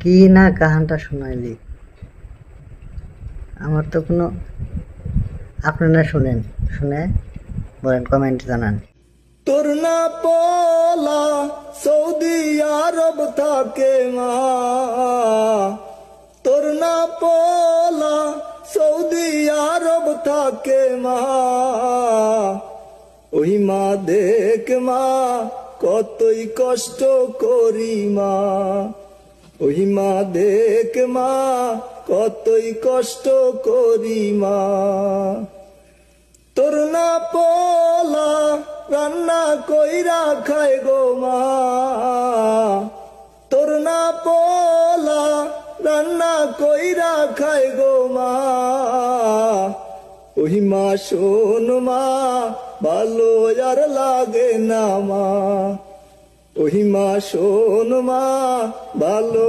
কি না কাহানটা শোনাইলি, আমার তো কোনো, আপনারা শুনেন, শুনে বলেন, কমেন্ট জানান। তোর না পোলা সৌদি আরব থাকে মা, তোর না পোলা সৌদি আরব থাকে মা, ওই মা দেখ মা কতই কষ্ট করি মা, ওই মা দেখ মা কতই কষ্ট করি মা। তোর না পোলা রান্না কইরা খায় গো মা, তোর না পোলা রান্না কইরা খায় গো মা, ওই মা শোন মা ভালো আর লাগে না মা, ওই মা শোন মা ভালো